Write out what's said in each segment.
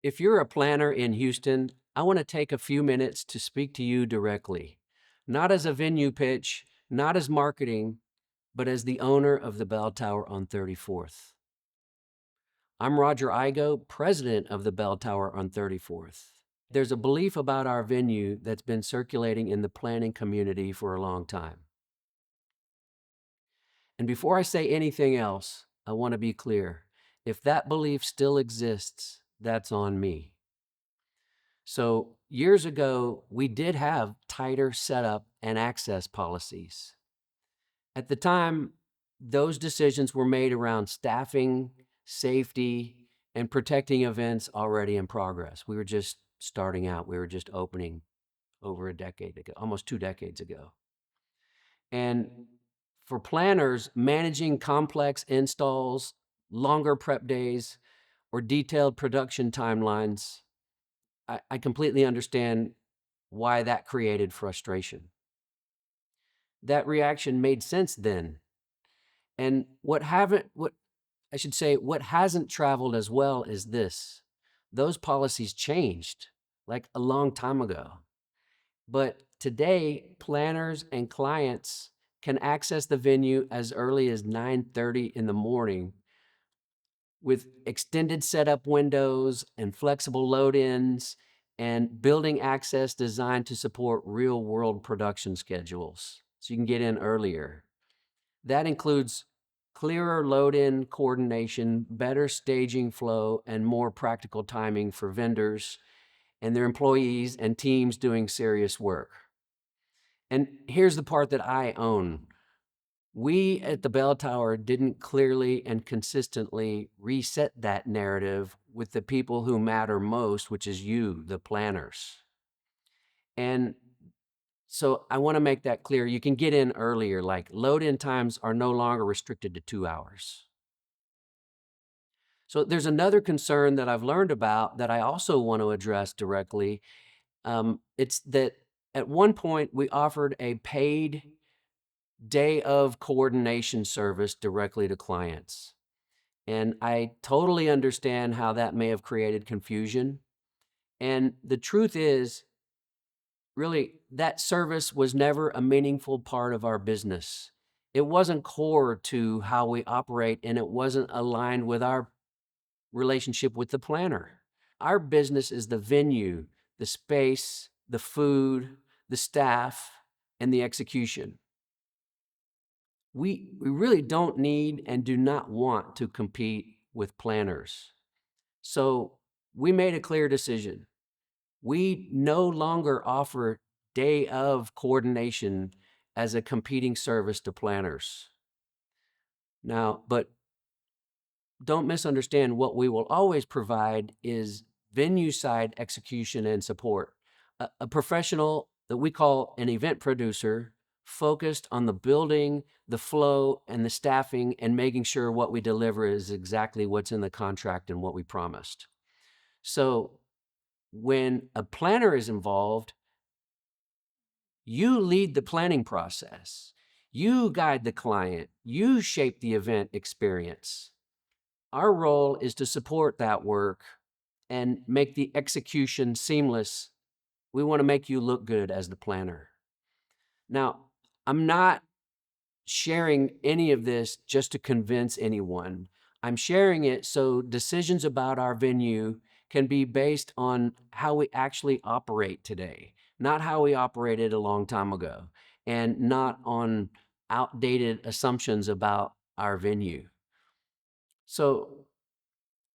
If you're a planner in Houston, I want to take a few minutes to speak to you directly, not as a venue pitch, not as marketing, but as the owner of the Bell Tower on 34th. I'm Roger Igo, president of the Bell Tower on 34th. There's a belief about our venue that's been circulating in the planning community for a long time. And before I say anything else, I want to be clear. If that belief still exists, that's on me. So years ago, we did have tighter setup and access policies. At the time, those decisions were made around staffing, safety, and protecting events already in progress. We were just starting out. We were just opening over a decade ago, almost 2 decades ago. And for planners, managing complex installs, longer prep days, or detailed production timelines, I completely understand why that created frustration. That reaction made sense then. And what hasn't traveled as well as this. Those policies changed like a long time ago. But today, planners and clients can access the venue as early as 9:30 in the morning with extended setup windows and flexible load-ins and building access designed to support real-world production schedules, so you can get in earlier. That includes clearer load-in coordination, better staging flow, and more practical timing for vendors and their employees and teams doing serious work. And here's the part that I own. We at the Bell Tower didn't clearly and consistently reset that narrative with the people who matter most, which is you, the planners. And so I want to make that clear. You can get in earlier, like load-in times are no longer restricted to 2 hours. So there's another concern that I've learned about that I also want to address directly. It's that at one point we offered a paid day of coordination service directly to clients. And I totally understand how that may have created confusion. And the truth is, really, that service was never a meaningful part of our business. It wasn't core to how we operate, and it wasn't aligned with our relationship with the planner. Our business is the venue, the space, the food, the staff, and the execution. We really don't need and do not want to compete with planners. So we made a clear decision. We no longer offer day of coordination as a competing service to planners. Now, but don't misunderstand, what we will always provide is venue side execution and support. A professional that we call an event producer focused on the building, the flow, and the staffing, and making sure what we deliver is exactly what's in the contract and what we promised. So when a planner is involved, you lead the planning process. You guide the client. You shape the event experience. Our role is to support that work and make the execution seamless. We want to make you look good as the planner. Now, I'm not sharing any of this just to convince anyone. I'm sharing it so decisions about our venue can be based on how we actually operate today, not how we operated a long time ago, and not on outdated assumptions about our venue. So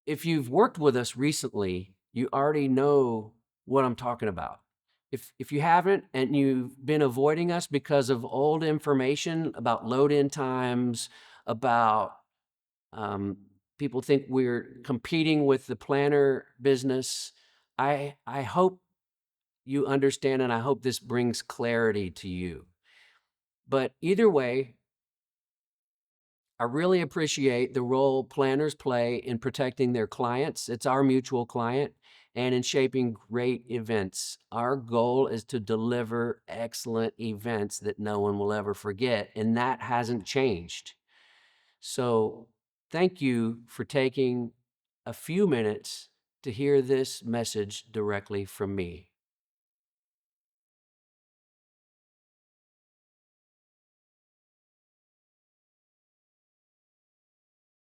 if you've worked with us recently, you already know what I'm talking about. If you haven't and you've been avoiding us because of old information about load-in times, about people think we're competing with the planner business, I hope you understand, and I hope this brings clarity to you. But either way, I really appreciate the role planners play in protecting their clients. It's our mutual client, and in shaping great events. Our goal is to deliver excellent events that no one will ever forget, and that hasn't changed. So thank you for taking a few minutes to hear this message directly from me.